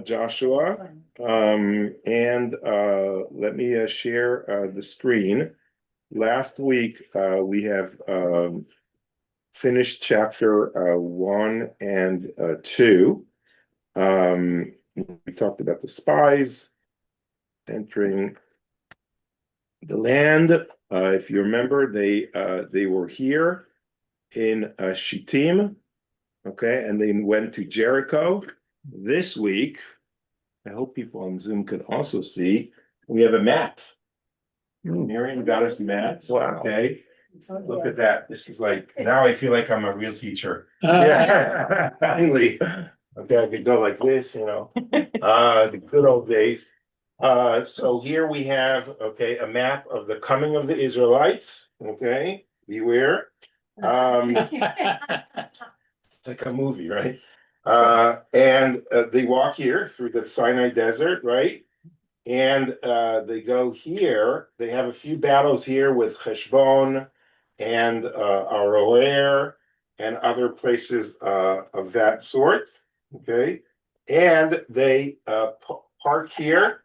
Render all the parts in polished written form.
Joshua, and let me share the screen. Last week, we have finished chapter 1 and 2. We talked about the spies entering the land. If you remember, they were here in Shittim, okay, and they went to Jericho. This week, I hope people on Zoom can also see, we have a map. Miriam got us maps. Wow. Okay. Look at that. This is like, now I feel like I'm a real teacher. Yeah. Finally. Okay, I could go like this, the good old days. So here we have, okay, a map of the coming of the Israelites. Okay, beware. It's like a movie, right? And they walk here through the Sinai Desert, right? And they go here. They have a few battles here with Heshbon and Aroer and other places of that sort. Okay, and they park here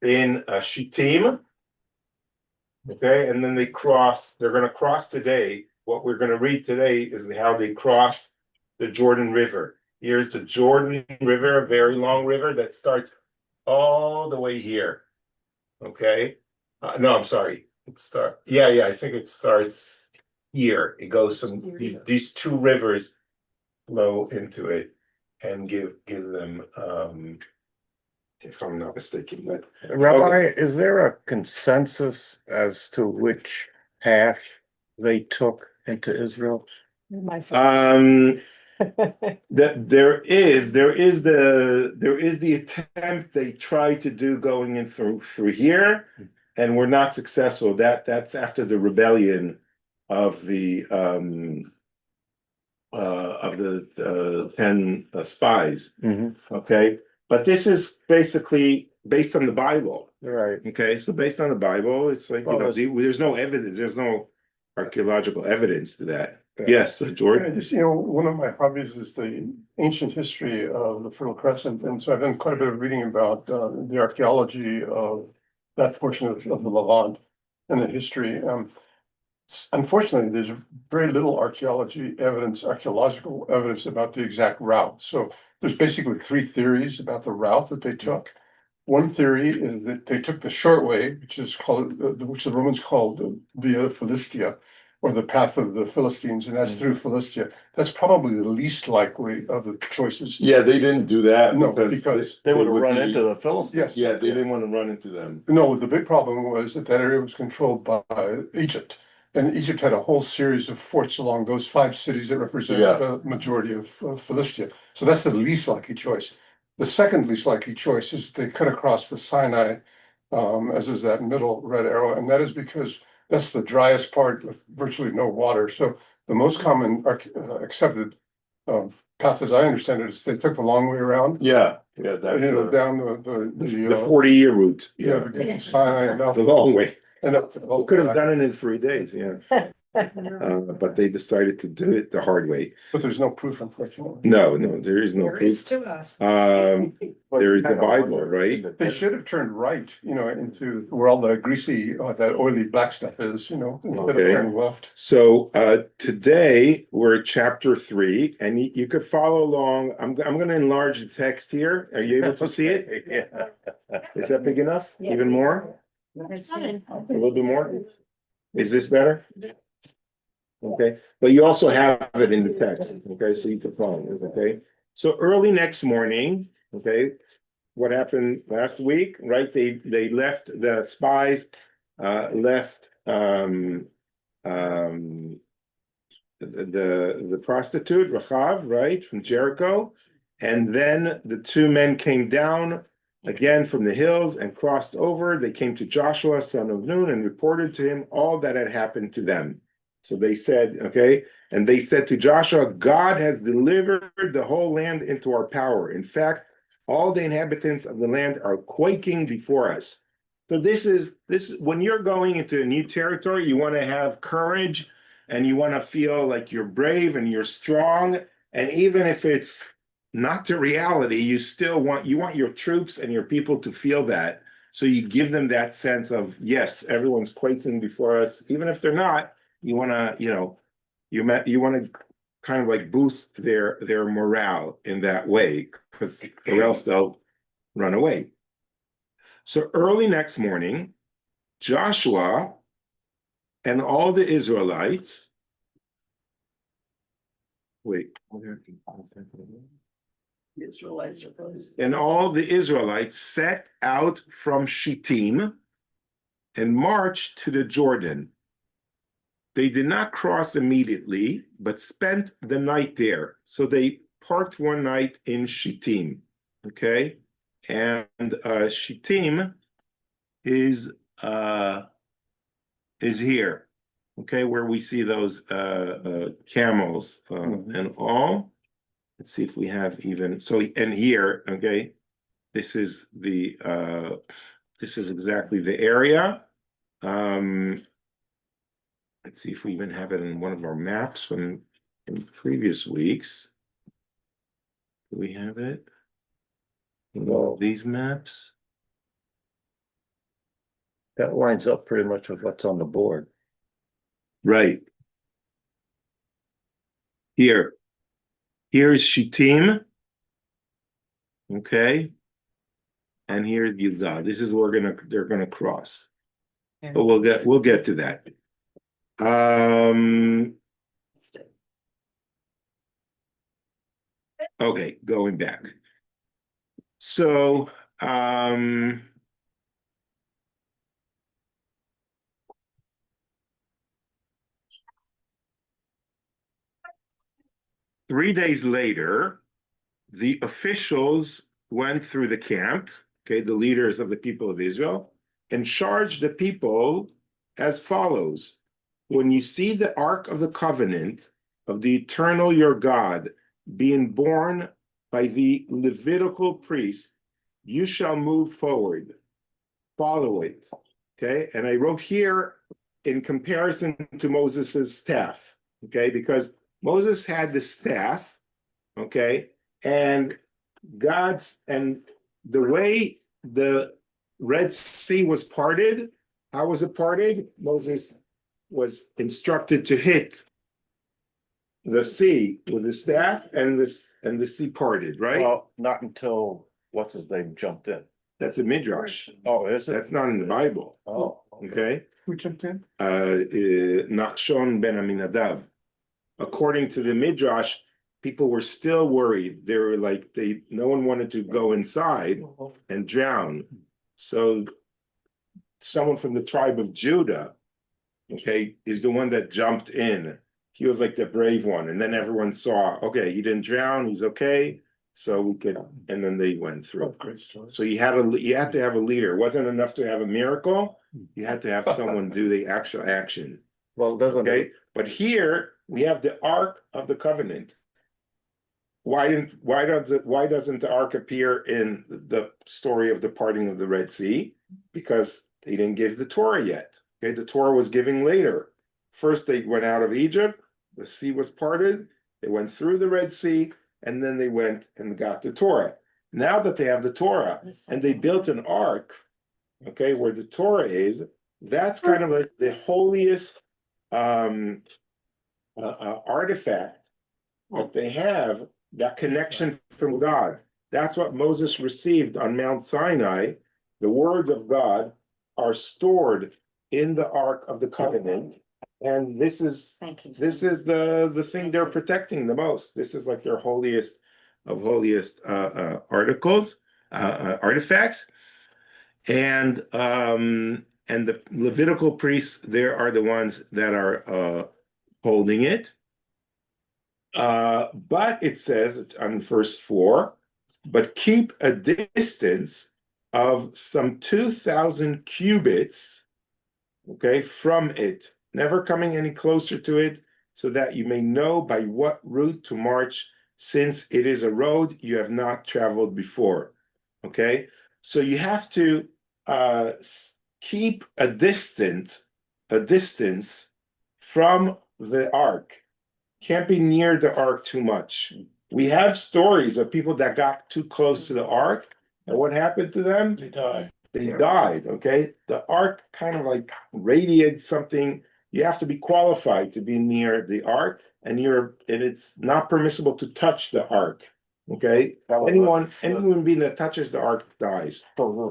in Shittim. Okay, and then they cross. They're going to cross today. What we're going to read today is how they cross the Jordan River. Here's the Jordan River, a very long river that starts all the way here. Okay. No, I'm sorry. Yeah, I think it starts here. It goes from these two rivers flow into it and give them if I'm not mistaken. But Rabbi, is there a consensus as to which path they took into Israel? that there is the attempt they tried to do going in through here, and we're not successful. That's after the rebellion of the 10 spies. Okay, but this is basically based on the Bible, Right. Okay, so based on the Bible, it's like there's no evidence, there's no archaeological evidence to that. Yes, Jordan. Just, one of my hobbies is the ancient history of the Fertile Crescent, and so I've done quite a bit of reading about the archaeology of that portion of the Levant and the history. Unfortunately, there's very little archaeological evidence about the exact route. So there's basically three theories about the route that they took. One theory is that they took the short way, which the Romans called Via Philistia, or the path of the Philistines, and that's through Philistia. That's probably the least likely of the choices. Yeah, they didn't do that because they would have run into the Philistines. Yes. Yeah, they didn't want to run into them. No, the big problem was that area was controlled by Egypt. And Egypt had a whole series of forts along those 5 cities that represent the majority of Philistia. So that's the least likely choice. The second least likely choice is they cut across the Sinai, as is that middle red arrow, and that is because that's the driest part with virtually no water. So the most common accepted path, as I understand it, is they took the long way around. Yeah, that's down the 40-year route. The Sinai and the long way. And we could have done it in 3 days, but they decided to do it the hard way. But there's no proof, unfortunately. No, there is no There proof. is to us. There is the Bible, right? They should have turned right, into where all the greasy, that oily black stuff is, instead of turning left. So today we're at chapter 3, and you could follow along. I'm going to enlarge the text here. Are you able to see it? Is that big enough? Even more? A little bit more? Is this better? Okay, but you also have it in the text, okay, so you can follow this, okay? So early next morning, okay, what happened last week, right? They left, the spies left the prostitute, Rachav, right, from Jericho, and then the 2 men came down again from the hills and crossed over. They came to Joshua, son of Nun, and reported to him all that had happened to them. So they said, okay, and they said to Joshua, God has delivered the whole land into our power. In fact, all the inhabitants of the land are quaking before us. So this is when you're going into a new territory, you want to have courage and you want to feel like you're brave and you're strong. And even if it's not the reality. You still want your troops and your people to feel that. So you give them that sense of, yes, everyone's quaking before us, even if they're not. You want to, you want to kind of like boost their morale in that way, because or else they'll run away. So early next morning, Joshua and all the Israelites. Wait. The Israelites are And all the Israelites set out from Shittim and marched to the Jordan. They did not cross immediately, but spent the night there. So they parked one night in Shittim. Okay, and Shittim is here. Okay, where we see those camels and all. Let's see if we have even so. And here, okay, this is exactly the area. Let's see if we even have it in one of our maps from previous weeks. Do we have it? Well, these maps. That lines up pretty much with what's on the board. Right. Here is Shittim. Okay. And here's Gizah. This is where they're gonna cross. But we'll get to that. Okay, going back. So 3 days later, the officials went through the camp, okay, the leaders of the people of Israel, and charged the people as follows. When you see the Ark of the Covenant of the Eternal your God being borne by the Levitical priest, you shall move forward, follow it, okay? And I wrote here in comparison to Moses's staff, okay? Because Moses had the staff, okay? And the way the Red Sea was parted, how was it parted? Moses was instructed to hit the sea with the staff, and the sea parted, right? Well, not until what's his name jumped in. That's a midrash. Oh, is it? That's not in the Bible. Oh, Okay. Who jumped in? Nachshon ben Aminadav. According to the midrash, people were still worried. They were like, no one wanted to go inside and drown. So someone from the tribe of Judah, okay, is the one that jumped in. He was like the brave one. And then everyone saw, okay, he didn't drown, he's okay. So we could, and then they went through. Great story. So you had to have a leader. It wasn't enough to have a miracle. You had to have someone do the actual action. well, doesn't Okay, it? but here we have the Ark of the Covenant. Why doesn't the Ark appear in the story of the parting of the Red Sea? Because they didn't give the Torah yet. Okay, the Torah was given later. First, they went out of Egypt. The sea was parted. They went through the Red Sea, and then they went and got the Torah. Now that they have the Torah and they built an ark, okay, where the Torah is, that's kind of like the holiest artifact that they have, that connection from God. That's what Moses received on Mount Sinai. The words of God are stored in the Ark of the Covenant, and this is the thing they're protecting the most. This is like their holiest of holiest artifacts, and the Levitical priests, there are the ones that are holding it. But it says on verse 4, but keep a distance of some 2,000 cubits, okay, from it, never coming any closer to it, so that you may know by what route to march, since it is a road you have not traveled before. Okay, so you have to keep a distance from the ark. Can't be near the ark too much. we have stories of people that got too close to the ark, and what happened to them? They die. They died, okay? The ark kind of like radiates something. You have to be qualified to be near the ark, and it's not permissible to touch the ark. Okay? Anyone being that touches the ark dies.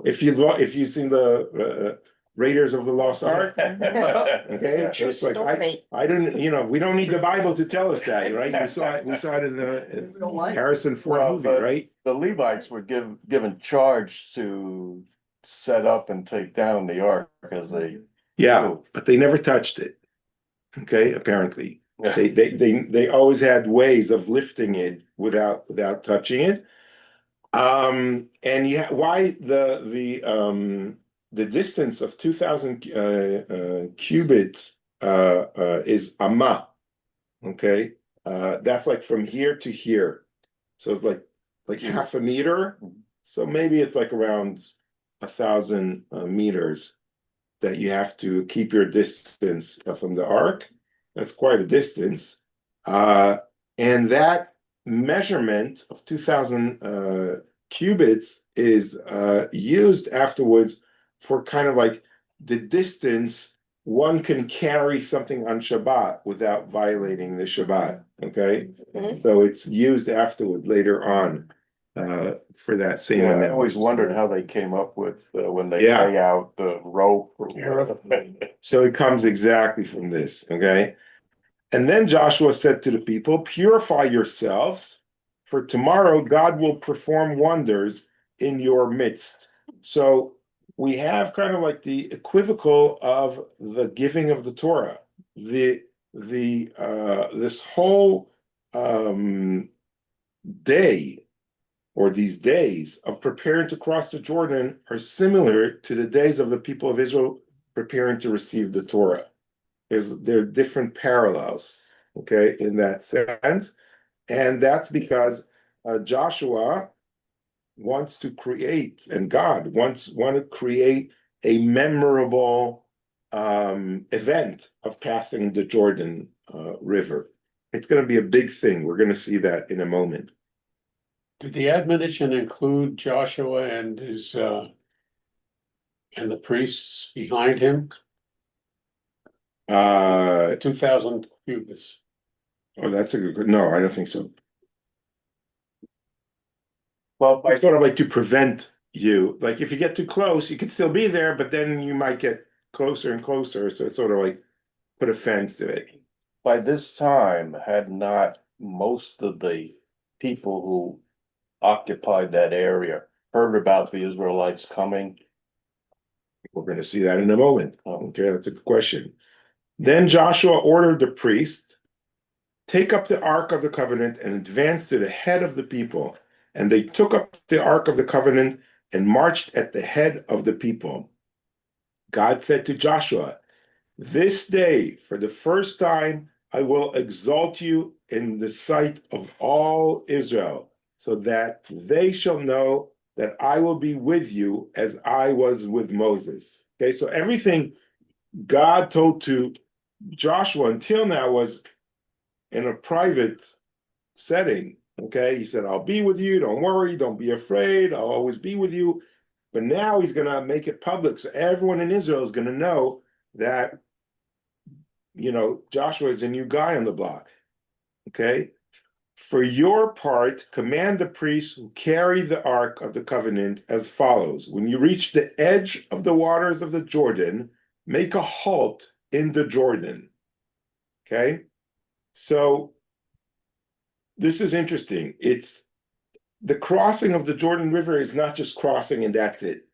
If you've seen the Raiders of the Lost Ark, okay? True It's like story. I didn't, we don't need the Bible to tell us that, right? We saw it in the Harrison Ford Well, movie, but- right? The Levites were given charge to set up and take down the ark because they. Yeah, but they never touched it. Okay, apparently. They always had ways of lifting it without touching it. And why the distance of 2,000 cubits is amma. Okay, that's like from here to here, so it's like half a meter. So maybe it's like around 1,000 meters that you have to keep your distance from the ark. That's quite a distance. And that measurement of 2,000 cubits is used afterwards for kind of like the distance one can carry something on Shabbat without violating the Shabbat. Okay. Mhm. So it's used afterward later on for that same Yeah, I amount. always wondered how they came up with when they Yeah. lay out the rope. Or whatever. So it comes exactly from this, okay? And then Joshua said to the people, purify yourselves, for tomorrow God will perform wonders in your midst. So we have kind of like the equivocal of the giving of the Torah. This whole day or these days of preparing to cross the Jordan are similar to the days of the people of Israel preparing to receive the Torah. There are different parallels, okay, in that sense. And that's because Joshua wants to create, and God want to create a memorable event of passing the Jordan River. It's going to be a big thing. We're going to see that in a moment. Did the admonition include Joshua and his and the priests behind him? 2,000 cubits. That's a good. No, I don't think so. Well, It's sort of like to prevent you. Like if you get too close, you could still be there, but then you might get closer and closer. So it's sort of like put a fence to it. by this time, had not most of the people who occupied that area heard about the Israelites coming? We're going to see that in a moment. Okay, that's a good question. Then Joshua ordered the priest, take up the Ark of the Covenant and advance to the head of the people. And they took up the Ark of the Covenant and marched at the head of the people. God said to Joshua, this day, for the first time, I will exalt you in the sight of all Israel, so that they shall know that I will be with you as I was with Moses. Okay, so everything God told to Joshua until now was in a private setting. Okay, he said, I'll be with you, don't worry, don't be afraid, I'll always be with you. But now he's going to make it public, so everyone in Israel is going to know that, Joshua is a new guy on the block. Okay, for your part, command the priests who carry the Ark of the Covenant as follows. When you reach the edge of the waters of the Jordan, make a halt in the Jordan. Okay, so this is interesting. It's the crossing of the Jordan River is not just crossing and that's it.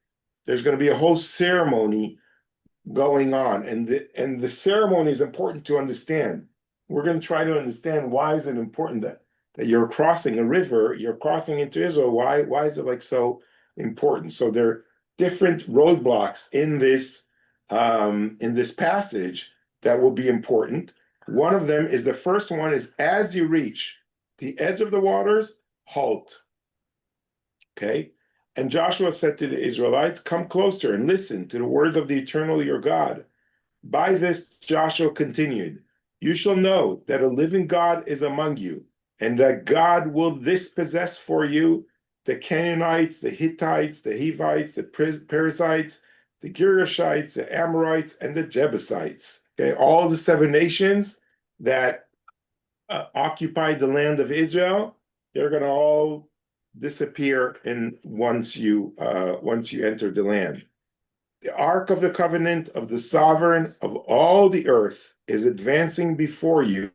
There's going to be a whole ceremony going on, and the ceremony is important to understand. We're going to try to understand why is it important that you're crossing a river, you're crossing into Israel. Why is it like so important? So there are different roadblocks in this passage that will be important. One of them is the first one is as you reach the edge of the waters, halt. Okay. And Joshua said to the Israelites, come closer and listen to the words of the eternal your God. By this, Joshua continued, you shall know that a living God is among you, and that God will dispossess for you the Canaanites, the Hittites, the Hivites, the Perizzites, the Girgashites, the Amorites, and the Jebusites. Okay, all the 7 nations that occupied the land of Israel, they're going to all disappear once you enter the land. The Ark of the Covenant of the Sovereign of all the earth is advancing before you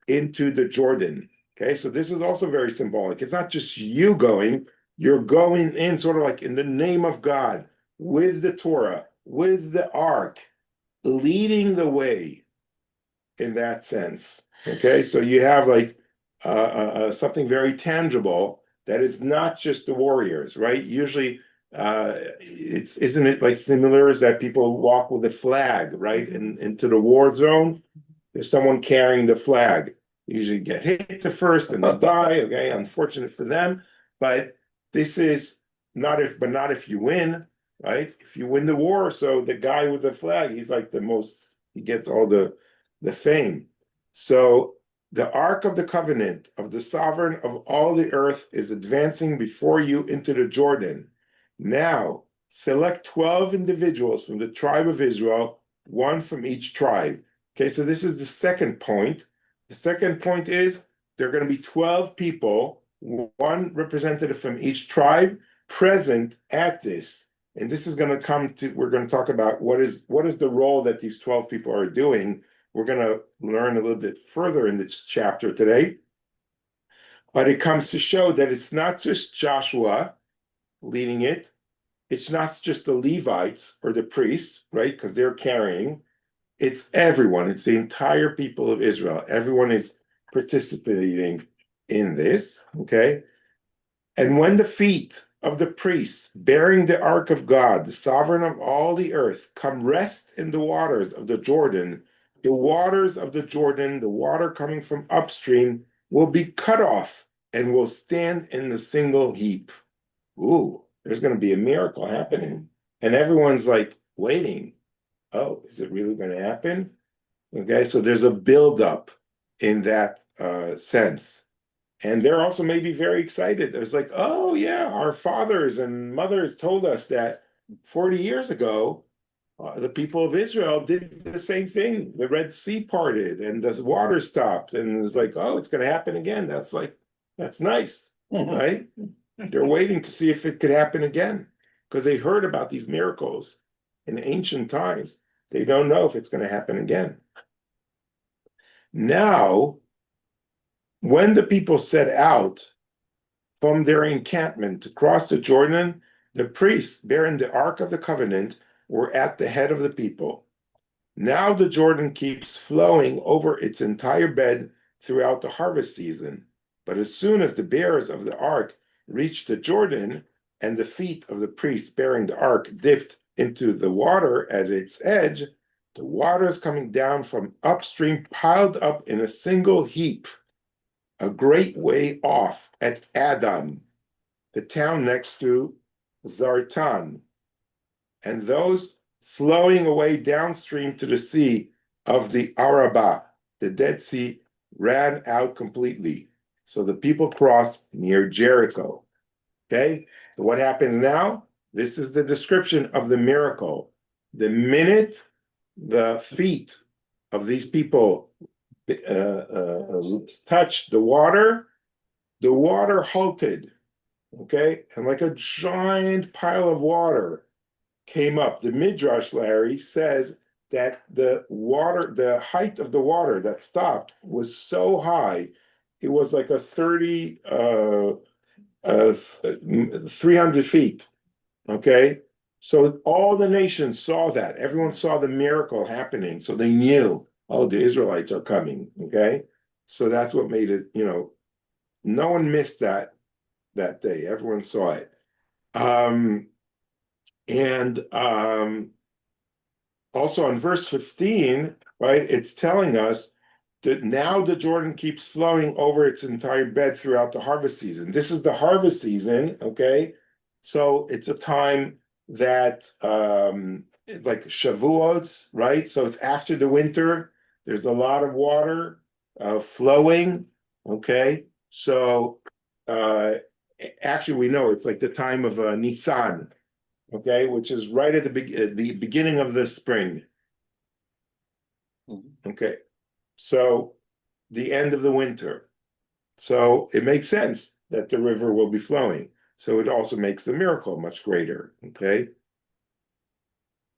into the Jordan. Okay, so this is also very symbolic. It's not just you going, you're going in sort of like in the name of God, with the Torah, with the Ark, leading the way in that sense. Okay, so you have like something very tangible that is not just the warriors, right? Usually, isn't it like similar as that people walk with a flag, right, into the war zone? There's someone carrying the flag. You usually get hit the first and they die. Okay, unfortunate for them, but this is not if you win, right? If you win the war, so the guy with the flag, he's like the most. He gets all the fame. So the Ark of the Covenant of the Sovereign of all the earth is advancing before you into the Jordan. Now, select 12 individuals from the tribe of Israel, 1 from each tribe. Okay, so this is the second point. The second point is there are going to be 12 people, 1 representative from each tribe, present at this. And this is going to we're going to talk about what is the role that these 12 people are doing. We're going to learn a little bit further in this chapter today. But it comes to show that it's not just Joshua leading it. It's not just the Levites or the priests, right? Because they're carrying. It's everyone. It's the entire people of Israel. Everyone is participating in this, okay? And when the feet of the priests bearing the ark of God, the sovereign of all the earth, come rest in the waters of the Jordan, the waters of the Jordan, the water coming from upstream, will be cut off and will stand in the single heap. Ooh, there's going to be a miracle happening. And everyone's like waiting. Oh, is it really going to happen? Okay, so there's a buildup in that sense. And they're also maybe very excited. It's like, oh yeah, our fathers and mothers told us that 40 years ago, the people of Israel did the same thing. The Red Sea parted and the water stopped. And it's like, oh, it's going to happen again. That's nice, right? They're waiting to see if it could happen again because they heard about these miracles in ancient times. They don't know if it's going to happen again. Now, when the people set out from their encampment to cross the Jordan, the priests bearing the Ark of the Covenant were at the head of the people. Now the Jordan keeps flowing over its entire bed throughout the harvest season. But as soon as the bearers of the Ark reached the Jordan and the feet of the priests bearing the Ark dipped into the water at its edge, the waters coming down from upstream piled up in a single heap, a great way off at Adam, the town next to Zartan, and those flowing away downstream to the sea of the Arabah, the Dead Sea, ran out completely. So the people crossed near Jericho. Okay, so what happens now? This is the description of the miracle. The minute the feet of these people touched the water halted, okay? And like a giant pile of water came up. The Midrash, Larry, says that the height of the water that stopped was so high, it was like a 300 feet, okay? So all the nations saw that. Everyone saw the miracle happening. So they knew, oh, the Israelites are coming, okay? So that's what made it, no one missed that day. Everyone saw it. Also in verse 15, right, it's telling us that now the Jordan keeps flowing over its entire bed throughout the harvest season. This is the harvest season, okay? So it's a time that, like Shavuot, right? So it's after the winter. There's a lot of water flowing, okay? So, actually, we know it's like the time of Nisan, okay, which is right at the beginning of the spring. Okay, so the end of the winter. So it makes sense that the river will be flowing. So it also makes the miracle much greater, okay?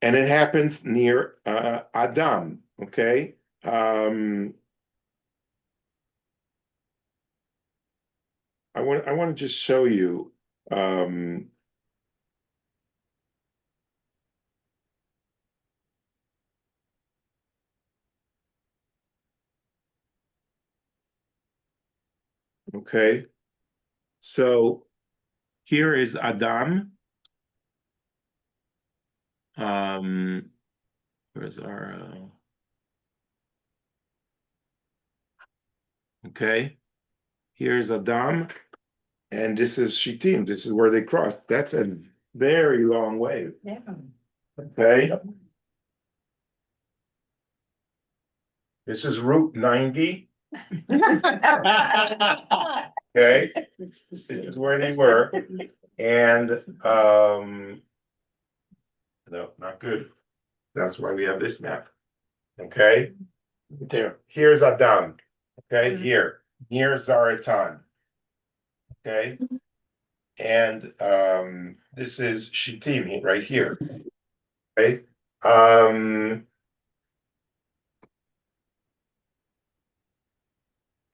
And it happened near Adam, okay? I want to just show you okay. So here is Adam. Where's our okay. Here's Adam, and this is Shittim. This is where they crossed. That's a very long way. Yeah. Okay. This is Route 90. Okay. This is where they were. And no, not good. That's why we have this map. Okay. There. Here's Adam. Okay, here's Zaratan. Okay. And this is Shittim right here. Okay.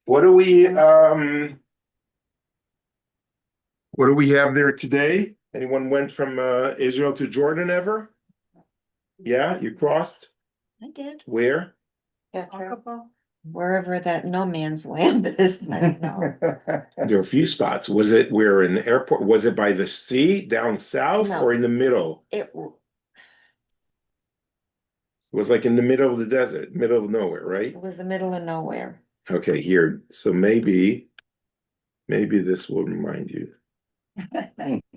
What do we have there today? Anyone went from Israel to Jordan ever? Yeah, you crossed? I did. Where? Aqaba, wherever that no man's land is. I don't know. There are a few spots. Was it where an airport? Was it by the sea down south No. or in the middle? It, It was like in the middle of the desert, middle of nowhere, right? was the middle of nowhere. Okay, here. So maybe this will remind you.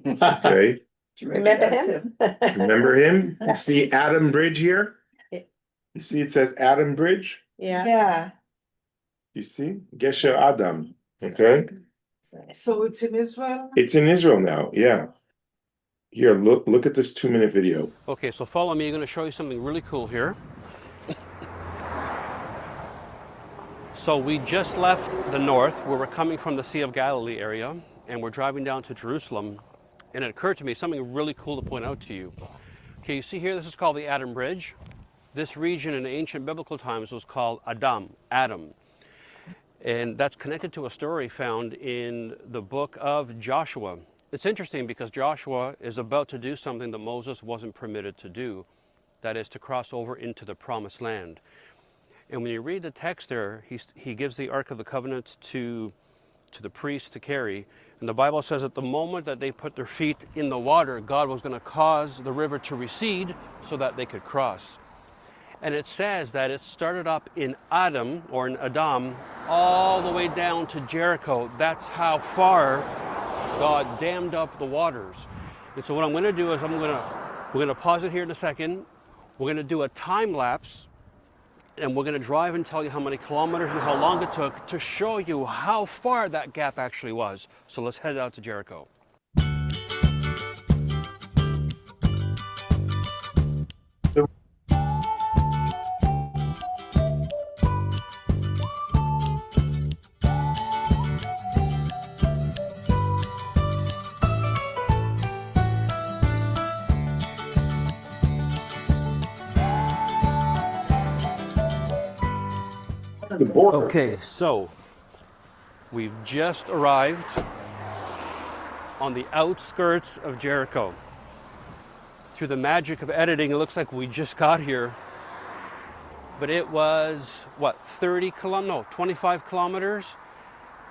Okay. Do you remember him? Remember him? You see Adam Bridge here? You see it says Adam Bridge? Yeah. You see? Gesher Adam. Okay. So it's in Israel? It's in Israel now, yeah. Here, look at this 2-minute video. Okay, so follow me. I'm going to show you something really cool here. So we just left the north, where we're coming from the Sea of Galilee area, and we're driving down to Jerusalem. And it occurred to me something really cool to point out to you. Okay, you see here, this is called the Adam Bridge. This region in ancient biblical times was called Adam. And that's connected to a story found in the book of Joshua. It's interesting because Joshua is about to do something that Moses wasn't permitted to do. That is to cross over into the promised land. And when you read the text there, he gives the Ark of the Covenant to the priest to carry. And the Bible says at the moment that they put their feet in the water, God was going to cause the river to recede so that they could cross. And it says that it started up in Adam, or in Adam, all the way down to Jericho. That's how far God dammed up the waters. And so what I'm going to do is we're going to pause it here in a second. We're going to do a time lapse, and we're going to drive and tell you how many kilometers and how long it took to show you how far that gap actually was. So let's head out to Jericho. The border. Okay, so we've just arrived on the outskirts of Jericho. Through the magic of editing, it looks like we just got here. But it was, what, 25 kilometers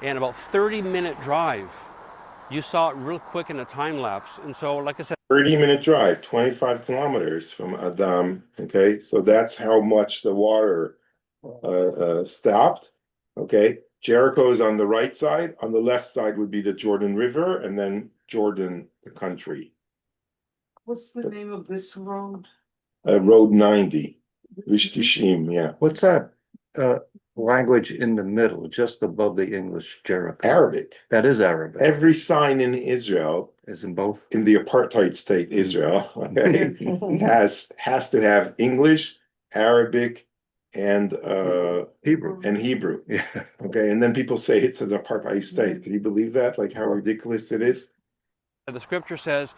and about 30-minute drive. You saw it real quick in a time lapse. And so, like I said, 30-minute drive, 25 kilometers from Adam. Okay, so that's how much the water stopped. Okay, Jericho is on the right side. On the left side would be the Jordan River, and then Jordan, the country. What's the name of this road? Road 90, Vishtishim, yeah. What's that? language in the middle, just above the English Jericho? Arabic. That is Arabic. Every sign in Israel, Is in both? in the apartheid state Israel, okay, has to have English, Arabic, and Hebrew. Hebrew. Yeah. Okay, and then people say it's an apartheid state. Can you believe that? Like how ridiculous it is? The scripture says,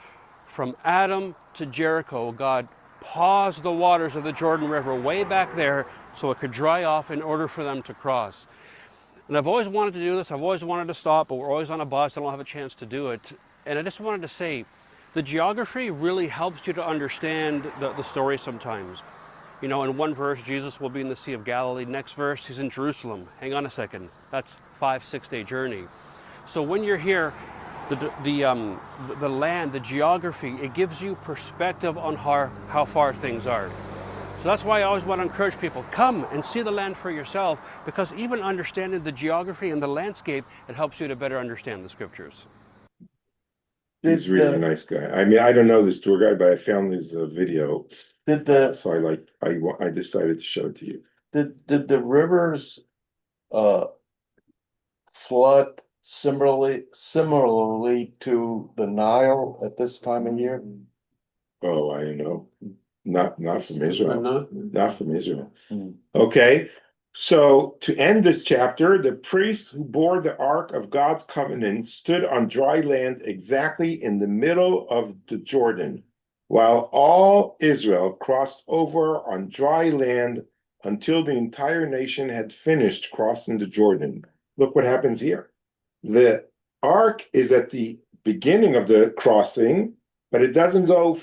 from Adam to Jericho, God paused the waters of the Jordan River way back there so it could dry off in order for them to cross. And I've always wanted to do this. I've always wanted to stop, but we're always on a bus. I don't have a chance to do it. And I just wanted to say, the geography really helps you to understand the story sometimes. You know, in one verse, Jesus will be in the Sea of Galilee. Next verse, he's in Jerusalem. Hang on a second. That's 5-6 day journey. So when you're here, the land, the geography, it gives you perspective on how far things are. So that's why I always want to encourage people, come and see the land for yourself, because even understanding the geography and the landscape, it helps you to better understand the scriptures. He's really a nice guy. I mean, I don't know this tour guide, but I found his video. So I decided to show it to you. Did the rivers flood similarly to the Nile at this time of year? Oh, I don't know. Not from Israel. Not from Israel. Mm. Okay. So to end this chapter, the priests who bore the Ark of God's covenant stood on dry land exactly in the middle of the Jordan, while all Israel crossed over on dry land until the entire nation had finished crossing the Jordan. Look what happens here. The Ark is at the beginning of the crossing, but it doesn't go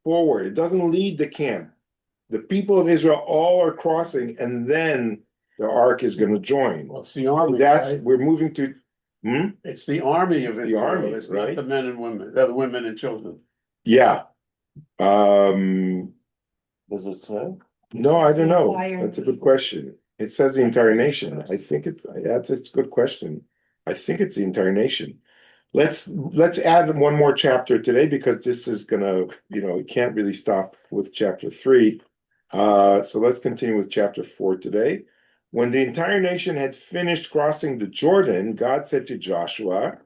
forward. It doesn't lead the camp. The people of Israel all are crossing, and then the Ark is going to join. Well, it's the army, right? We're moving to. It's the army of The Israel. army, It's right? not the men and women, the women and children. Yeah. Does it say? No, I don't know. Entire That's a good question. It says the entire nation. I think that's a good question. I think it's the entire nation. Let's add one more chapter today, because this is gonna, we can't really stop with chapter 3. So let's continue with chapter 4 today. When the entire nation had finished crossing the Jordan, God said to Joshua,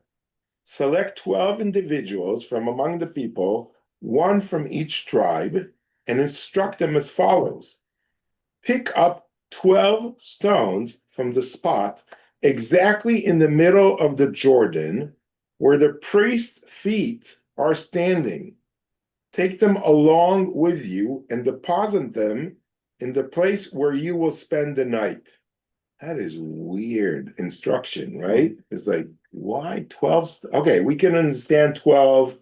select 12 individuals from among the people, one from each tribe, and instruct them as follows. Pick up 12 stones from the spot exactly in the middle of the Jordan, where the priest's feet are standing. Take them along with you and deposit them in the place where you will spend the night. That is weird instruction, right? It's like, why 12? Okay, we can understand 12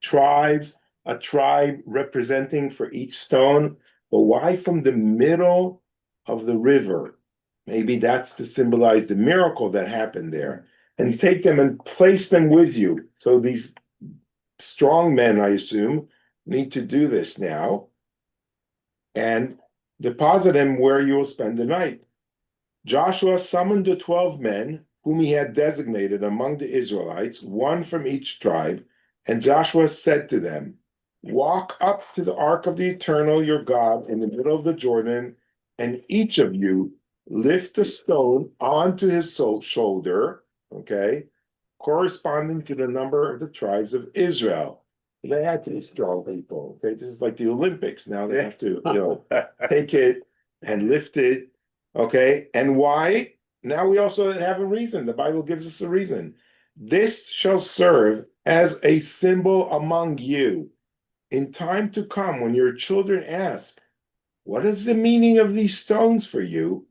tribes, a tribe representing for each stone, but why from the middle of the river? Maybe that's to symbolize the miracle that happened there. And take them and place them with you. So these strong men, I assume, need to do this now. And deposit them where you will spend the night. Joshua summoned the 12 men whom he had designated among the Israelites, one from each tribe. And Joshua said to them, walk up to the ark of the eternal your God in the middle of the Jordan, and each of you lift a stone onto his shoulder, okay, corresponding to the number of the tribes of Israel. They had to be strong people. Okay, this is like the Olympics. Now they have to, take it and lift it. Okay, and why? Now we also have a reason. The Bible gives us a reason. This shall serve as a symbol among you in time to come, when your children ask, what is the meaning of these stones for you?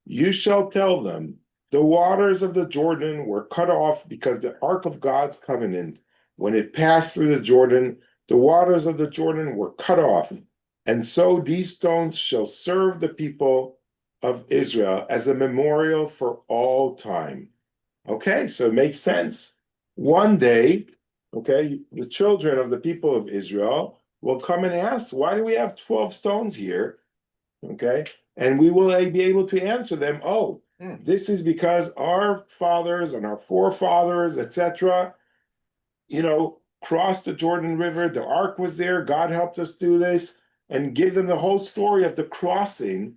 You shall tell them, the waters of the Jordan were cut off because the ark of God's covenant, when it passed through the Jordan, the waters of the Jordan were cut off. And so these stones shall serve the people of Israel as a memorial for all time. Okay, so it makes sense. One day, okay, the children of the people of Israel will come and ask, why do we have 12 stones here? Okay, and we will be able to answer them, this is because our fathers and our forefathers, etc., crossed the Jordan River, the ark was there, God helped us do this, and give them the whole story of the crossing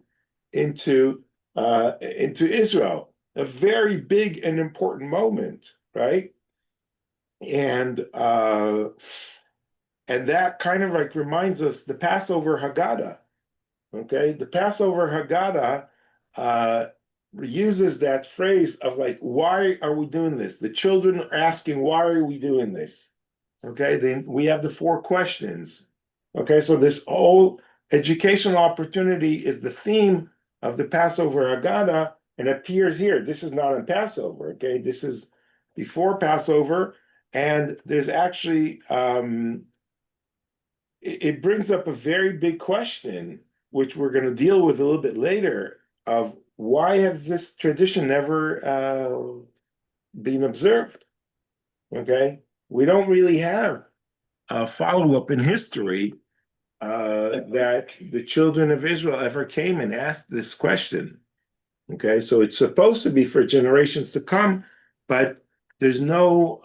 into into Israel. A very big and important moment, right? And that kind of like reminds us the Passover Haggadah. Okay, the Passover Haggadah uses that phrase of like, why are we doing this? The children are asking, why are we doing this? Okay, then we have the 4 questions. Okay, so this whole educational opportunity is the theme of the Passover Haggadah and appears here. This is not on Passover, okay? This is before Passover, and there's actually it brings up a very big question, which we're going to deal with a little bit later, of why has this tradition never been observed? Okay, we don't really have a follow-up in history that the children of Israel ever came and asked this question. Okay, so it's supposed to be for generations to come, but there's no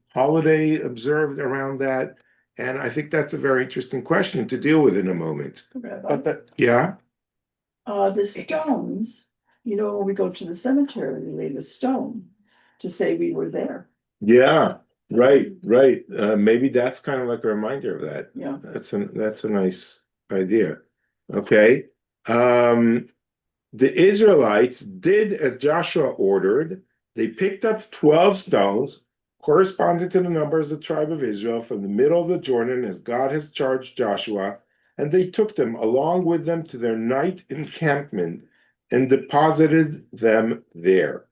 holiday observed around that. And I think that's a very interesting question to deal with in a moment. Rabbi, Yeah, the stones, you know, when we go to the cemetery, we lay the stone to say we were there. yeah, right. Maybe that's kind of like a reminder of that. Yeah. That's a nice idea. Okay. The Israelites did as Joshua ordered. They picked up 12 stones, corresponding to the numbers of the tribe of Israel, from the middle of the Jordan, as God has charged Joshua, and they took them along with them to their night encampment and deposited them there.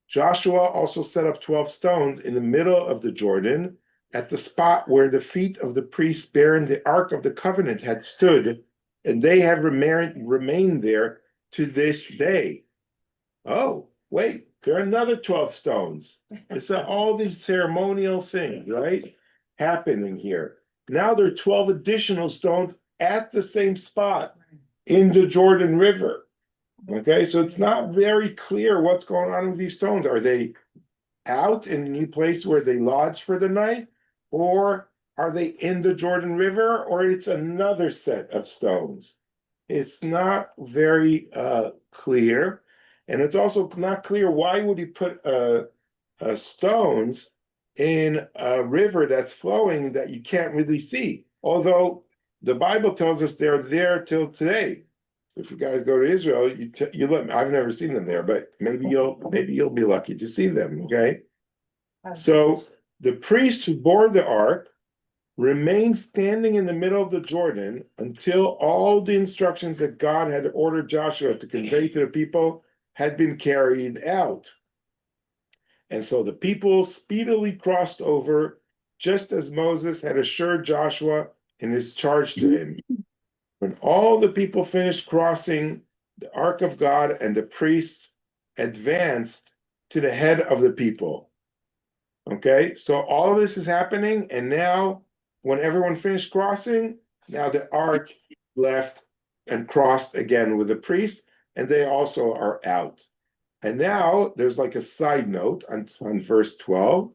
Joshua also set up 12 stones in the middle of the Jordan, at the spot where the feet of the priests bearing the Ark of the Covenant had stood, and they have remained there to this day. Oh, wait, there are another 12 stones. It's all these ceremonial things, right? Happening here. Now there are 12 additional stones at the same spot in the Jordan River. Okay, so it's not very clear what's going on with these stones. Are they out in a new place where they lodge for the night? Or are they in the Jordan River? Or it's another set of stones? It's not very clear, and it's also not clear why would he put stones in a river that's flowing that you can't really see. Although the Bible tells us they're there till today. If you guys go to Israel, you let me. I've never seen them there, but maybe you'll be lucky to see them. Okay, so the priests who bore the ark remained standing in the middle of the Jordan until all the instructions that God had ordered Joshua to convey to the people had been carried out. And so the people speedily crossed over, just as Moses had assured Joshua in his charge to him. When all the people finished crossing, the ark of God and the priests advanced to the head of the people. Okay, so all of this is happening, and now when everyone finished crossing, now the ark left and crossed again with the priest, and they also are out. And now there's like a side note on verse 12.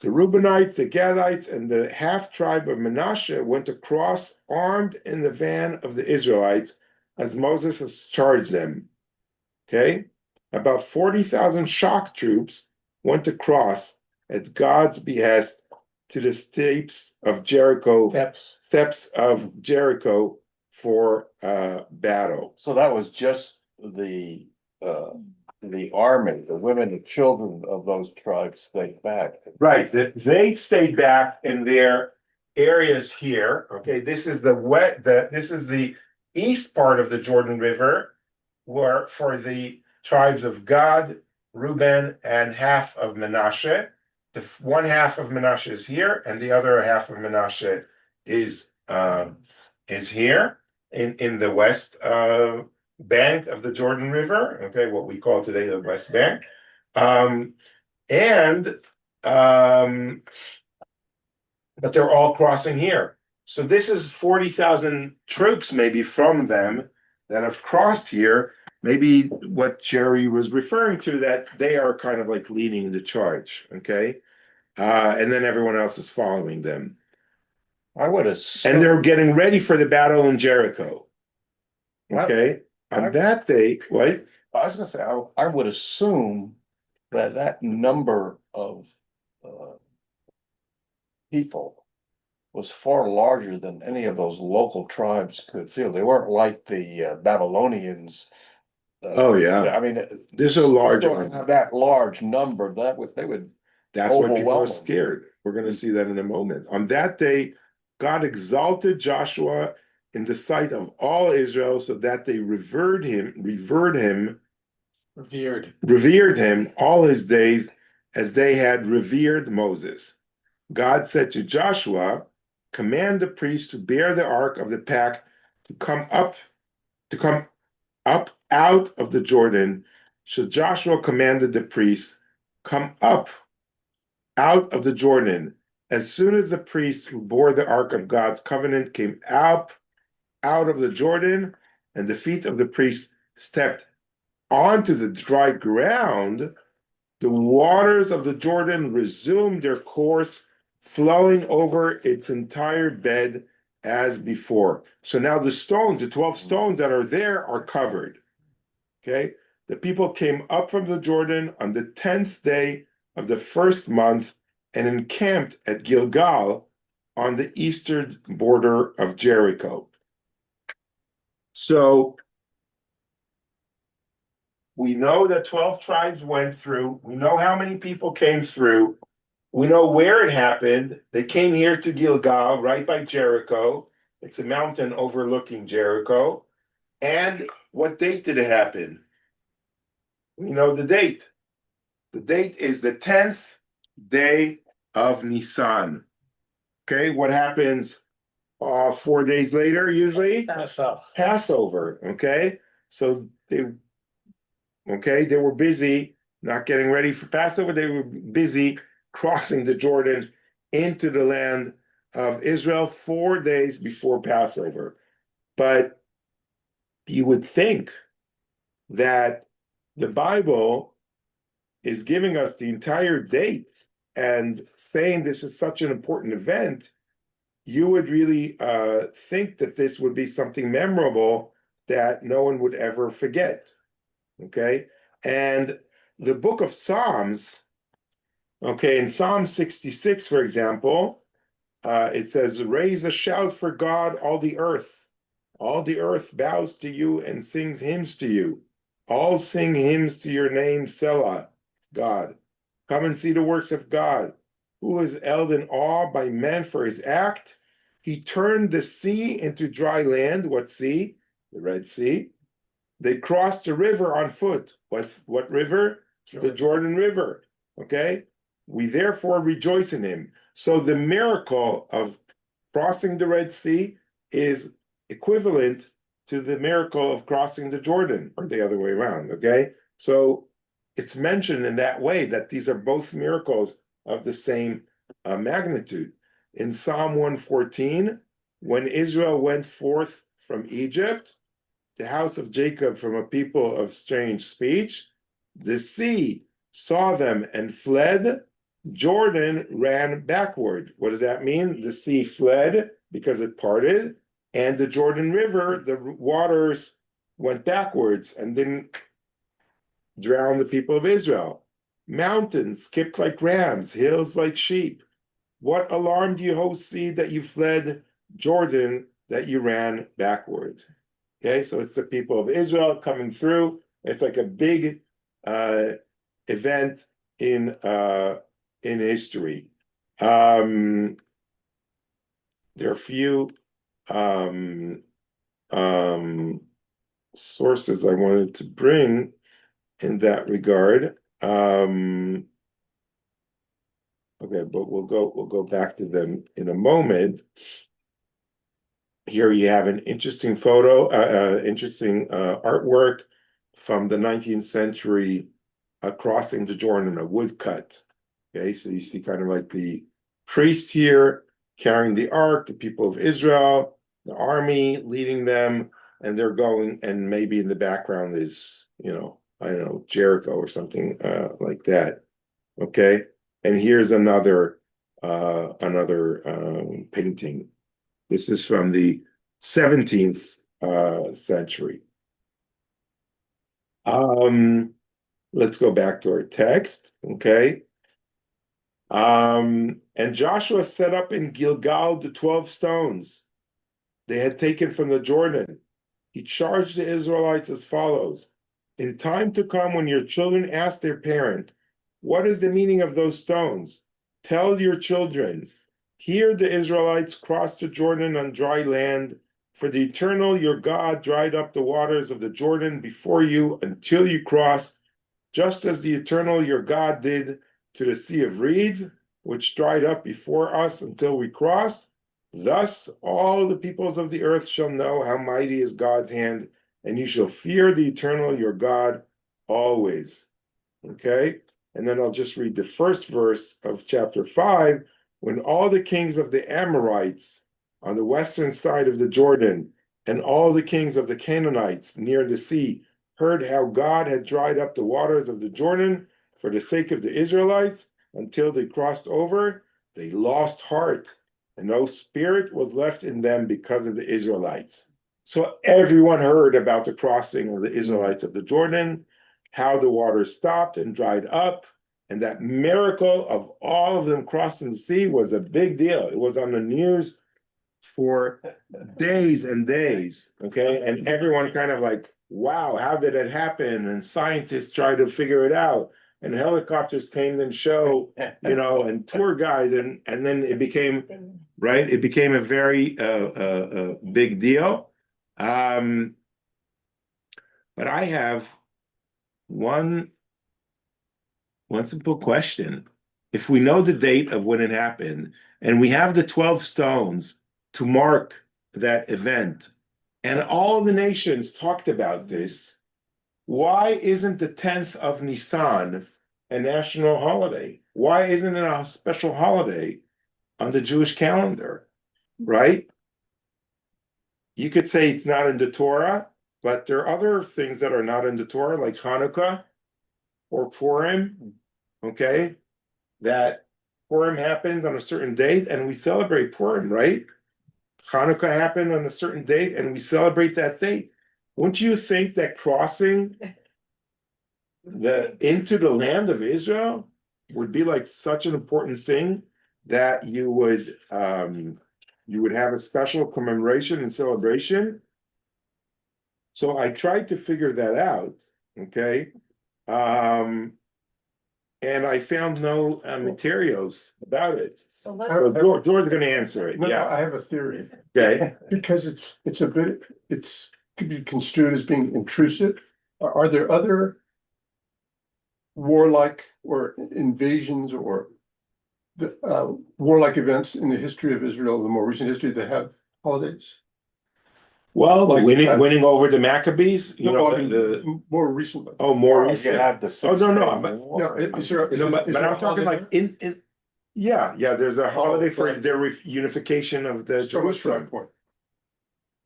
The Reubenites, the Gadites, and the half tribe of Manasseh went across armed in the van of the Israelites, as Moses has charged them. Okay, about 40,000 shock troops went across at God's behest to the steps of Jericho for battle. So that was just the army, the women and children of those tribes stayed back. Right, they stayed back in their areas here. Okay, this is the east part of the Jordan River, where for the tribes of Gad, Reuben, and half of Manasseh. The one half of Manasseh is here, and the other half of Manasseh is here in the west bank of the Jordan River. Okay, what we call today the West Bank, but they're all crossing here. So this is 40,000 troops, maybe from them that have crossed here. Maybe what Jerry was referring to, that they are kind of like leading the charge. Okay. And then everyone else is following them. I would assume. And they're getting ready for the battle in Jericho. Okay. On that day, what? I was gonna say, I would assume that that number of people was far larger than any of those local tribes could feel. They weren't like the Babylonians. Oh, yeah. I mean, There's a large don't army. have that large number, they would, That's why people are overwhelming. scared. We're going to see that in a moment. On that day, God exalted Joshua in the sight of all Israel so that they revered him Revered. all his days as they had revered Moses. God said to Joshua, command the priests to bear the ark of the pact to come up out of the Jordan. So Joshua commanded the priests, come up out of the Jordan. As soon as the priests who bore the ark of God's covenant came out of the Jordan, and the feet of the priests stepped onto the dry ground, the waters of the Jordan resumed their course, flowing over its entire bed as before. So now the stones, the 12 stones that are there, are covered. Okay? The people came up from the Jordan on the 10th day of the first month and encamped at Gilgal on the eastern border of Jericho. So we know that 12 tribes went through. We know how many people came through. We know where it happened. They came here to Gilgal, right by Jericho. It's a mountain overlooking Jericho. And what date did it happen? We know the date. The date is the 10th day of Nisan. Okay, what happens 4 days later usually? Passover. Okay, so they were busy not getting ready for Passover. They were busy crossing the Jordan into the land of Israel 4 days before Passover. But you would think that the Bible is giving us the entire date and saying this is such an important event, you would really think that this would be something memorable that no one would ever forget. Okay? And the book of Psalms, okay, in Psalm 66, for example, it says, raise a shout for God, all the earth. All the earth bows to you and sings hymns to you. All sing hymns to your name, Selah, God. Come and see the works of God, who is held in awe by men for his act. He turned the sea into dry land. What sea? The Red Sea. They crossed the river on foot. What river? The Jordan River. Okay? We therefore rejoice in him. So the miracle of crossing the Red Sea is equivalent to the miracle of crossing the Jordan, or the other way around. Okay? So it's mentioned in that way that these are both miracles of the same magnitude. In Psalm 114, when Israel went forth from Egypt, the house of Jacob from a people of strange speech, the sea saw them and fled. Jordan ran backward. What does that mean? The sea fled because it parted, and the Jordan River, the waters went backwards and didn't drown the people of Israel. Mountains skipped like rams, hills like sheep. What alarm do you host see that you fled? Jordan, that you ran backward. Okay, so it's the people of Israel coming through. It's like a big event in history. There are a few sources I wanted to bring in that regard. Okay, but we'll go back to them in a moment. Here you have an interesting photo, interesting artwork from the 19th century, crossing the Jordan, a woodcut. Okay, so you see kind of like the priest here carrying the ark, the people of Israel, the army leading them, and they're going, and maybe in the background is, I don't know, Jericho or something like that. Okay, and here's another painting. This is from the 17th century. Let's go back to our text, okay? And Joshua set up in Gilgal the 12 stones they had taken from the Jordan. He charged the Israelites as follows: in time to come, when your children ask their parent, what is the meaning of those stones? Tell your children, here the Israelites crossed the Jordan on dry land, for the Eternal your God dried up the waters of the Jordan before you until you crossed, just as the Eternal your God did to the Sea of Reeds, which dried up before us until we crossed. Thus all the peoples of the earth shall know how mighty is God's hand, and you shall fear the Eternal your God always. Okay? And then I'll just read the first verse of chapter 5. When all the kings of the Amorites on the western side of the Jordan and all the kings of the Canaanites near the sea heard how God had dried up the waters of the Jordan for the sake of the Israelites until they crossed over, they lost heart, and no spirit was left in them because of the Israelites. So everyone heard about the crossing of the Israelites of the Jordan, how the water stopped and dried up, and that miracle of all of them crossing the sea was a big deal. It was on the news for days and days, okay? And everyone kind of like, wow, how did it happen? And scientists tried to figure it out. And helicopters came and show, and tour guides, and then it became, right? It became a very big deal. But I have one simple question. If we know the date of when it happened, and we have the 12 stones to mark that event, and all the nations talked about this, why isn't the 10th of Nisan a national holiday? Why isn't it a special holiday on the Jewish calendar, right? You could say it's not in the Torah, but there are other things that are not in the Torah, like Hanukkah or Purim, okay? That Purim happened on a certain date and we celebrate Purim, right? Hanukkah happened on a certain date and we celebrate that date. Wouldn't you think that crossing into the land of Israel would be like such an important thing that you would have a special commemoration and celebration? So I tried to figure that out, okay? And I found no materials about it. So let's, So George's gonna answer it, No, yeah, I have a theory, okay. because it's a bit, it's could be construed as being intrusive. Are there other warlike or invasions or the warlike events in the history of Israel, the more recent history, that have holidays? Well, Like winning over the Maccabees, No, I mean, more recently. more You recent. had the Oh, no, no, 6 Day but- War. No, is there, is No, there- but is but there a I'm talking holiday like in yeah, there's a holiday for but- their unification of the there? So much for Jerusalem. that point.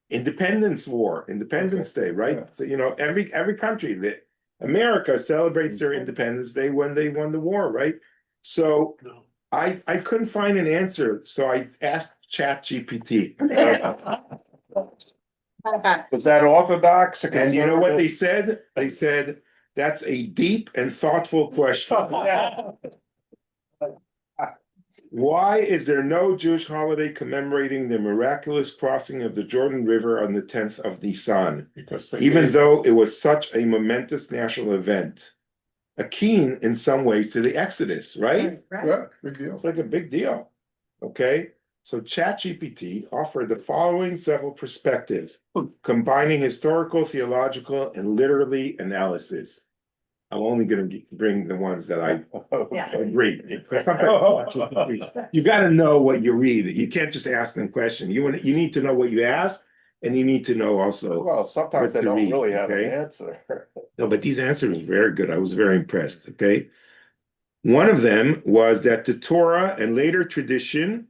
Independence Day, right? Yeah. So every country, America celebrates their Independence Day when they won the war, right? So No. I couldn't find an answer, so I asked ChatGPT. Was that orthodox? And you know what they said? They said, that's a deep and thoughtful question. Why is there no Jewish holiday commemorating the miraculous crossing of the Jordan River on the 10th of Nisan, Because they even gave- though it was such a momentous national event? Akin in some ways to the Exodus, right? Yeah, big deal. It's like a big deal. Okay, so ChatGPT offered the following several perspectives, combining historical, theological, and literary analysis. I'm only going to bring the ones that I agree. Because sometimes you got to know what you read. You can't just ask them questions. You need to know what you ask, and you need to know also. Well, sometimes what they to don't read, really have an okay? answer. No, but these answers were very good. I was very impressed. Okay. One of them was that the Torah and later tradition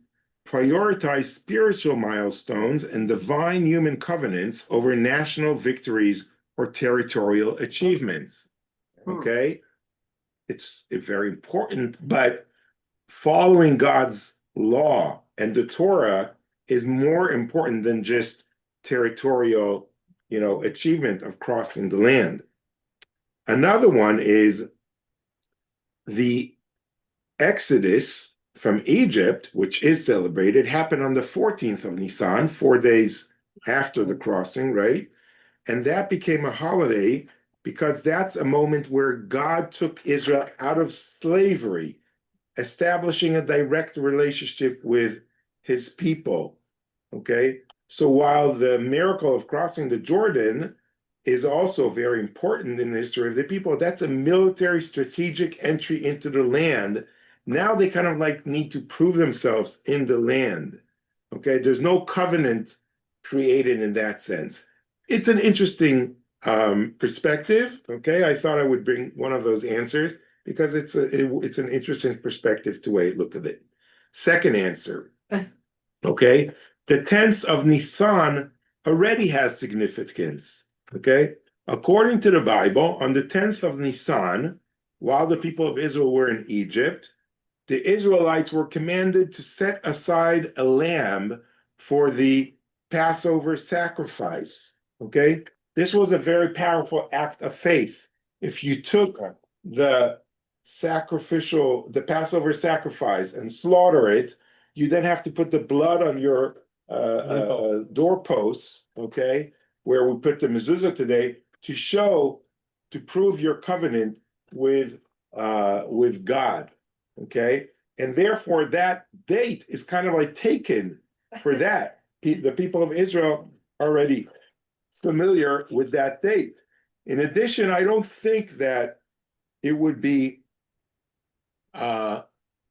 prioritized spiritual milestones and divine human covenants over national victories or territorial achievements. Okay. It's very important, but following God's law and the Torah is more important than just territorial, achievement of crossing the land. Another one is the Exodus from Egypt, which is celebrated, happened on the 14th of Nisan, 4 days after the crossing, right? And that became a holiday because that's a moment where God took Israel out of slavery, establishing a direct relationship with his people. Okay, so while the miracle of crossing the Jordan is also very important in the history of the people, that's a military strategic entry into the land. Now they kind of like need to prove themselves in the land. Okay, there's no covenant created in that sense. It's an interesting perspective. Okay, I thought I would bring one of those answers because it's an interesting perspective to way look at it. Second answer. Okay, the tense of Nisan already has significance. Okay, according to the Bible, on the 10th of Nisan, while the people of Israel were in Egypt, the Israelites were commanded to set aside a lamb for the Passover sacrifice. Okay, this was a very powerful act of faith. If you took the Passover sacrifice and slaughter it, you then have to put the blood on your doorposts, okay, where we put the mezuzah today, to prove your covenant with God, okay, and therefore that date is kind of like taken for that. The people of Israel are already familiar with that date. In addition, I don't think that it would be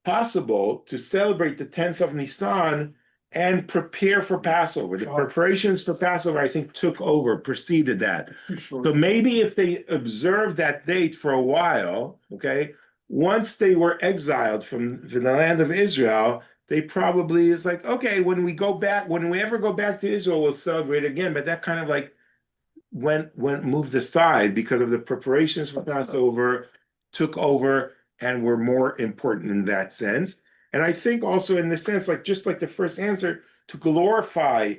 possible to celebrate the 10th of Nisan and prepare for Passover. The preparations for Passover, I think, preceded that. So maybe if they observed that date for a while, okay, once they were exiled from the land of Israel, they probably is like, okay, when we ever go back to Israel, we'll celebrate again. But that kind of like went moved aside because of the preparations for Passover took over and were more important in that sense. And I think also in the sense, like just like the first answer, to glorify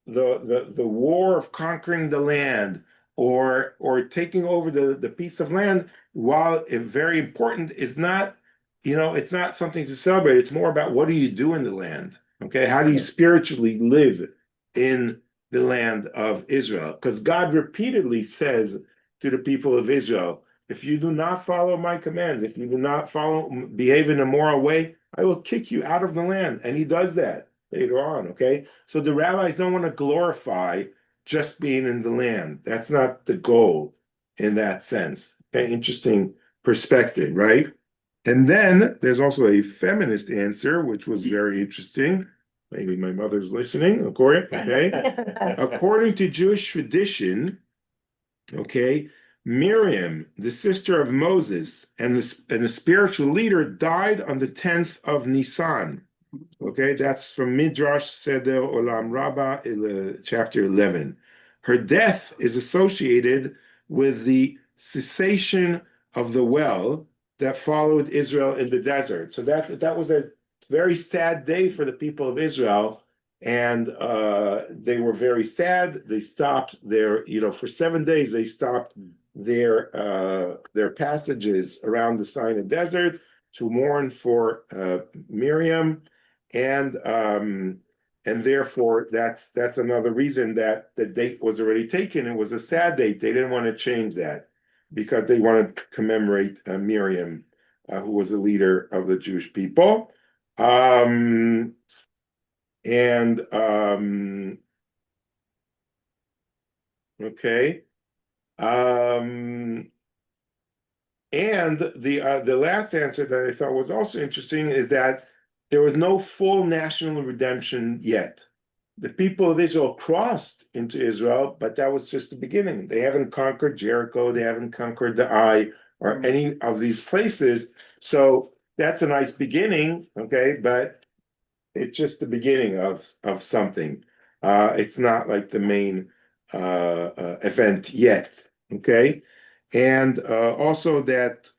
the war of conquering the land or taking over the piece of land, while very important, is not, it's not something to celebrate. It's more about what do you do in the land? Okay, how do you spiritually live in the land of Israel? Because God repeatedly says to the people of Israel, if you do not follow my commands, if you do not behave in a moral way, I will kick you out of the land. And he does that later on, okay? So the rabbis don't want to glorify just being in the land. That's not the goal in that sense. Okay, interesting perspective, right? And then there's also a feminist answer, which was very interesting. Maybe my mother's listening, okay? According to Jewish tradition, okay, Miriam, the sister of Moses and the spiritual leader, died on the 10th of Nisan. Okay, that's from Midrash Seder Olam Rabbah, chapter 11. Her death is associated with the cessation of the well that followed Israel in the desert. So that was a very sad day for the people of Israel. And they were very sad. They stopped for 7 days, they stopped their passages around the Sinai desert to mourn for Miriam. And therefore that's another reason that the date was already taken. It was a sad date. They didn't want to change that because they wanted to commemorate Miriam, who was a leader of the Jewish people. Okay. And the last answer that I thought was also interesting is that there was no full national redemption yet. The people of Israel crossed into Israel, but that was just the beginning. They haven't conquered Jericho, they haven't conquered the Ai or any of these places. So that's a nice beginning, okay, but it's just the beginning of something. It's not like the main event yet, okay? And also that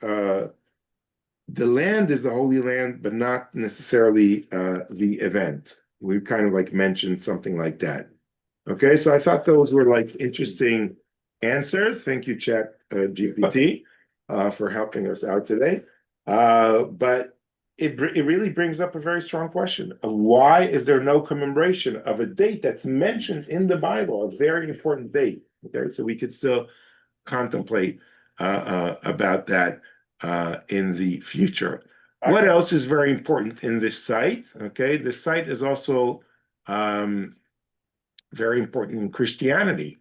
the land is the Holy Land, but not necessarily the event. We kind of like mentioned something like that. Okay, so I thought those were like interesting answers. Thank you, Chat GPT, for helping us out today. But it really brings up a very strong question of why is there no commemoration of a date that's mentioned in the Bible, a very important date. Okay, so we could still contemplate about that in the future. What else is very important in this site? Okay, this site is also very important in Christianity,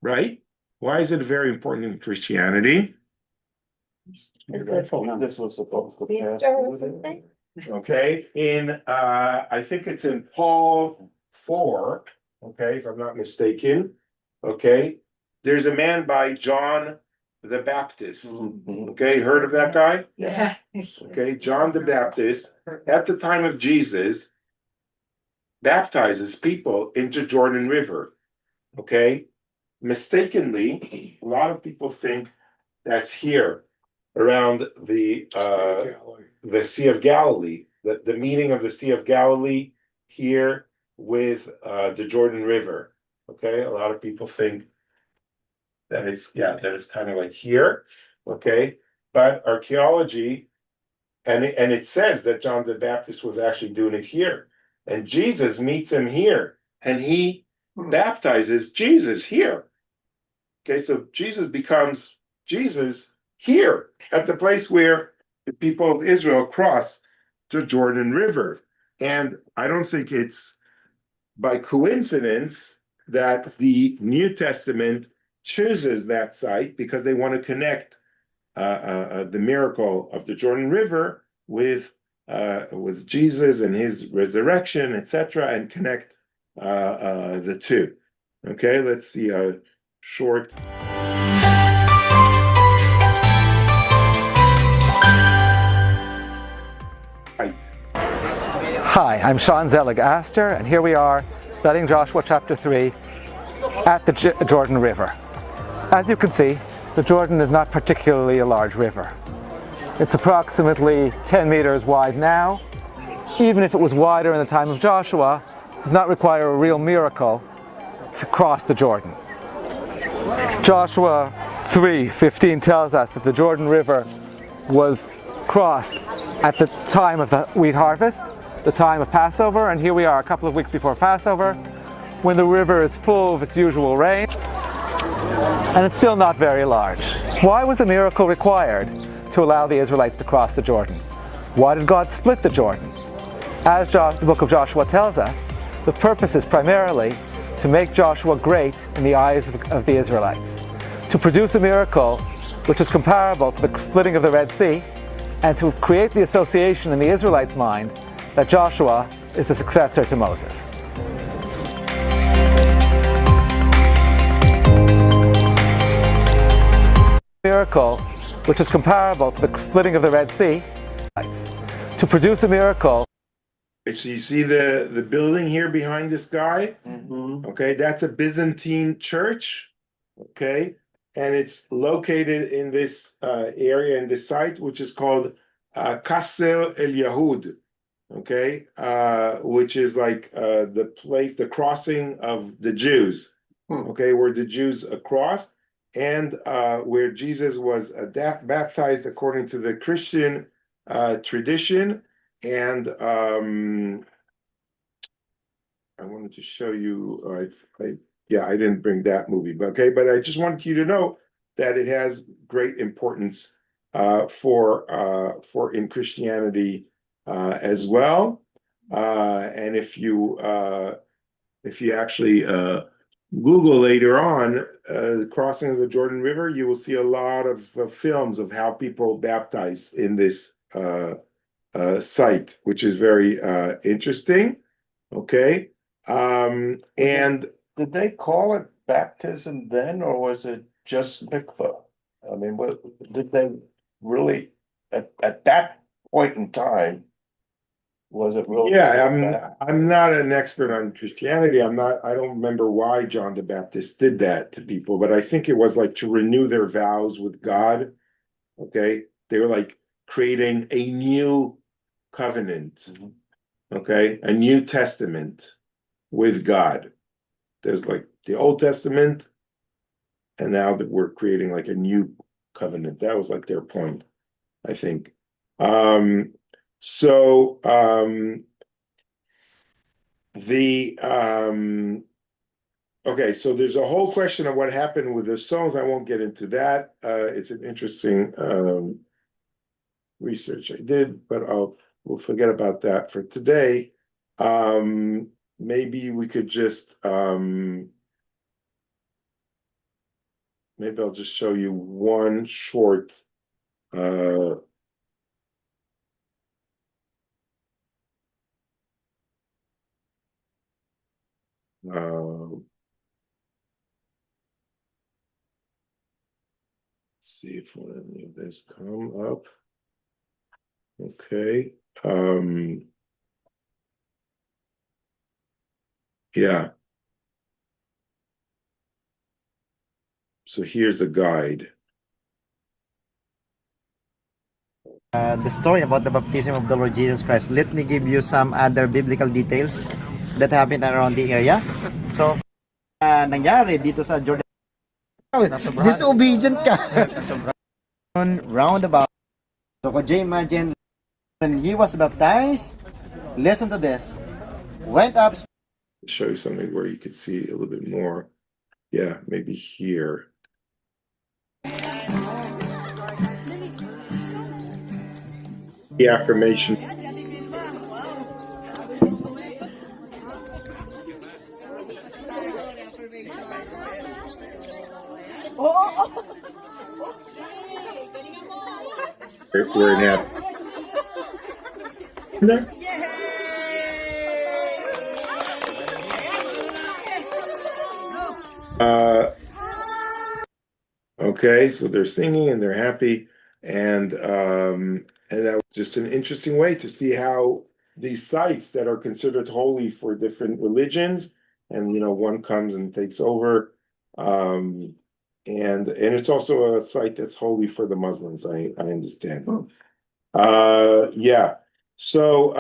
right? Why is it very important in Christianity? This was supposed to pass. Or something? Okay, in I think it's in Paul 4, okay, if I'm not mistaken. Okay, there's a man by John the Baptist. Okay, heard of that guy? Yeah. Okay, John the Baptist, at the time of Jesus, baptizes people into Jordan River. Okay, mistakenly, a lot of people think that's here around the Sea of Galilee, the meeting of the Sea of Galilee here with the Jordan River. Okay, a lot of people think that it's kind of like here. Okay, but archaeology, and it says that John the Baptist was actually doing it here, and Jesus meets him here, and he baptizes Jesus here. Okay, so Jesus becomes Jesus here at the place where the people of Israel cross the Jordan River. And I don't think it's by coincidence that the New Testament chooses that site, because they want to connect the miracle of the Jordan River with Jesus and his resurrection, etc., and connect the two. Okay, let's see a short. Hi, I'm Sean Zelig-Astor, and here we are studying Joshua chapter 3 at the Jordan River. As you can see, the Jordan is not particularly a large river. It's approximately 10 meters wide now. Even if it was wider in the time of Joshua, it does not require a real miracle to cross the Jordan. Joshua 3:15 tells us that the Jordan River was crossed at the time of the wheat harvest, the time of Passover, and here we are a couple of weeks before Passover, when the river is full of its usual rain, and it's still not very large. Why was a miracle required to allow the Israelites to cross the Jordan? Why did God split the Jordan? As the book of Joshua tells us, the purpose is primarily to make Joshua great in the eyes of the Israelites, to produce a miracle which is comparable to the splitting of the Red Sea, and to create the association in the Israelites' mind that Joshua is the successor to Moses. Miracle which is comparable to the splitting of the Red Sea, to produce a miracle. So you see the building here behind this guy? Okay, that's a Byzantine church. Okay, and it's located in this area, in this site, which is called Kasser El Yahud. Okay, which is like the place, the crossing of the Jews. Okay, where the Jews crossed, and where Jesus was baptized according to the Christian tradition. And I wanted to show you, I didn't bring that movie, but okay, but I just wanted you to know that it has great importance for in Christianity as well. And if you actually Google later on crossing of the Jordan River, you will see a lot of films of how people baptized in this site, which is very interesting. Okay. And did they call it baptism then, or was it just mikvah? I mean, what did they really at that point in time? Was it really? Yeah, I'm not an expert on Christianity. I don't remember why John the Baptist did that to people, but I think it was like to renew their vows with God. Okay. They were like creating a new covenant. Okay, a new testament with God. There's like the Old Testament and now that we're creating like a new covenant. That was like their point, I think. Okay, so there's a whole question of what happened with the stones. I won't get into that. It's an interesting research I did, but we'll forget about that for today. Maybe we could just maybe I'll just show you one short see if one of this come up. Okay. Yeah. So here's the guide. The story about the baptism of the Lord Jesus Christ. Let me give you some other biblical details that happened around the area. So, nangyari dito sa Jordan. Disobedient ka. Roundabout. So, could you imagine when he was baptized? Listen to this. Went up. Show you something where you could see a little bit more. Yeah, maybe here. The affirmation. Where it happened. Okay, so they're singing and they're happy, and that was just an interesting way to see how these sites that are considered holy for different religions, and one comes and takes over, and it's also a site that's holy for the Muslims. I understand. Yeah, so.